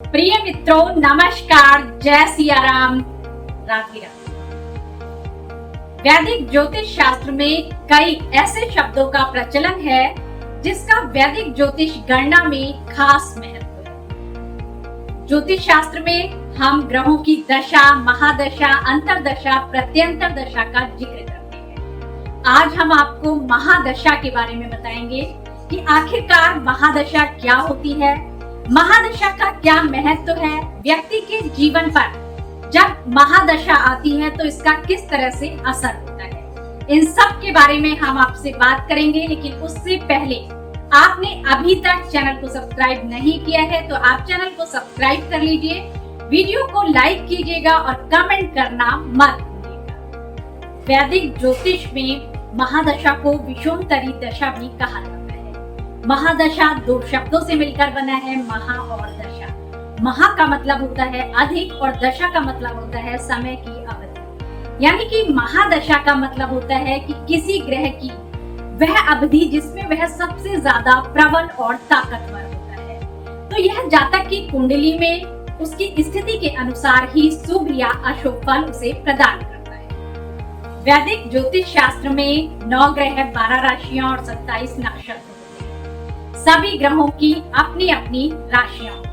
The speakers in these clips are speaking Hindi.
प्रिय मित्रों, नमस्कार, जय सिया राम, राधे राधे। वैदिक ज्योतिष शास्त्र में कई ऐसे शब्दों का प्रचलन है जिसका वैदिक ज्योतिष गणना में खास महत्व है। ज्योतिष शास्त्र में हम ग्रहों की दशा, महादशा, अंतरदशा, प्रत्यंतर दशा का जिक्र करते हैं। आज हम आपको महादशा के बारे में बताएंगे कि आखिरकार महादशा क्या होती है, महादशा का क्या महत्व है, व्यक्ति के जीवन पर जब महादशा आती है तो इसका किस तरह से असर होता है। इन सब के बारे में हम आपसे बात करेंगे, लेकिन उससे पहले आपने अभी तक चैनल को सब्सक्राइब नहीं किया है तो आप चैनल को सब्सक्राइब कर लीजिए, वीडियो को लाइक कीजिएगा और कमेंट करना मत भूलिएगा। वैदिक ज्योतिष में महादशा को विषुमतरी दशा भी कहा जाता है। महादशा दो शब्दों से मिलकर बना है, महा और दशा। महा का मतलब होता है अधिक और दशा का मतलब होता है समय की अवधि। यानी कि महादशा का मतलब होता है कि किसी ग्रह की वह अवधि जिसमें वह सबसे ज्यादा प्रबल और ताकतवर होता है। तो यह जातक की कुंडली में उसकी स्थिति के अनुसार ही शुभ या अशुभ फल उसे प्रदान करता है। वैदिक ज्योतिष शास्त्र में 9 ग्रह, 12 राशियां और 27 नक्षत्र। सभी ग्रहों की अपनी अपनी राशियां होती।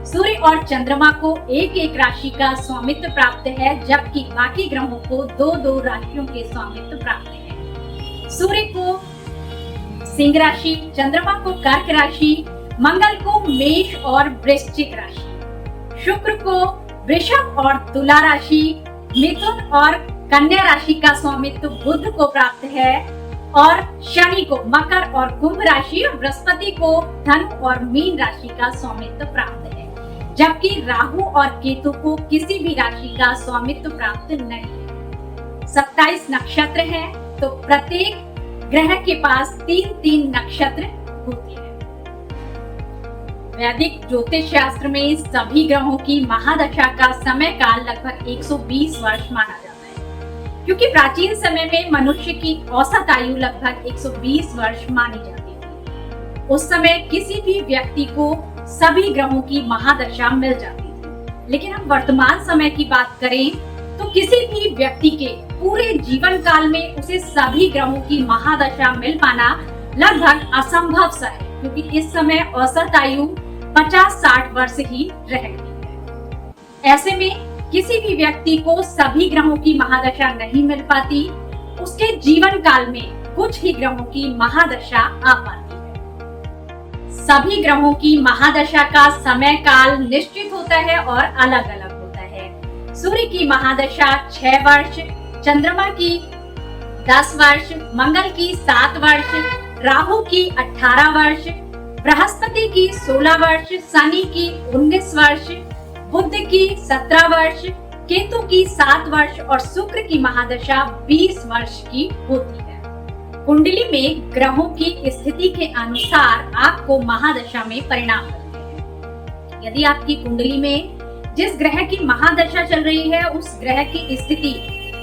सूर्य और चंद्रमा को एक एक राशि का स्वामित्व प्राप्त है, जबकि बाकी ग्रहों को 2-2 राशियों के स्वामित्व प्राप्त है। सूर्य को सिंह राशि, चंद्रमा को कर्क राशि, मंगल को मेष और वृश्चिक राशि, शुक्र को वृषभ और तुला राशि, मिथुन और कन्या राशि का स्वामित्व बुध को प्राप्त है, और शनि को मकर और कुंभ राशि और बृहस्पति को धनु और मीन राशि का स्वामित्व प्राप्त है, जबकि राहु और केतु को किसी भी राशि का स्वामित्व प्राप्त नहीं है। 27 नक्षत्र हैं, तो प्रत्येक ग्रह के पास 3-3 नक्षत्र होते हैं। वैदिक ज्योतिष शास्त्र में सभी ग्रहों की महादशा का समय काल लगभग 120 वर्ष माना जाता है, क्योंकि प्राचीन समय में मनुष्य की औसत आयु लगभग 120 वर्ष मानी जाती थी। उस समय किसी भी व्यक्ति को सभी ग्रहों की महादशा मिल जाती थी, लेकिन हम वर्तमान समय की बात करें तो किसी भी व्यक्ति के पूरे जीवन काल में उसे सभी ग्रहों की महादशा मिल पाना लगभग असंभव सा है, क्योंकि इस समय औसत आयु 50-60 वर्ष ही रह गई है। ऐसे में किसी भी व्यक्ति को सभी ग्रहों की महादशा नहीं मिल पाती, उसके जीवन काल में कुछ ही ग्रहों की महादशा आ पाती है। सभी ग्रहों की महादशा का समय काल निश्चित होता है और अलग अलग होता है। सूर्य की महादशा 6 वर्ष, चंद्रमा की 10 वर्ष, मंगल की 7 वर्ष, राहु की 18 वर्ष, बृहस्पति की 16 वर्ष, शनि की 19 वर्ष, बुध की 17 वर्ष, केतु की 7 वर्ष और शुक्र की महादशा 20 वर्ष की होती है। कुंडली में ग्रहों की स्थिति के अनुसार आपको महादशा में परिणाम मिलते हैं। यदि आपकी कुंडली में जिस ग्रह की महादशा चल रही है उस ग्रह की स्थिति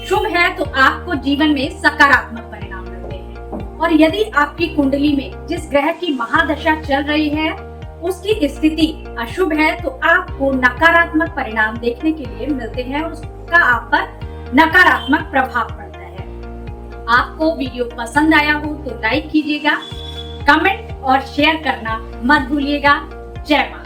शुभ है तो आपको जीवन में सकारात्मक परिणाम मिलते हैं, और यदि आपकी कुंडली में जिस ग्रह की महादशा चल रही है उसकी स्थिति अशुभ है तो आपको नकारात्मक परिणाम देखने के लिए मिलते हैं, उसका आप पर नकारात्मक प्रभाव पड़ता है। आपको वीडियो पसंद आया हो तो लाइक कीजिएगा, कमेंट और शेयर करना मत भूलिएगा। जय माता।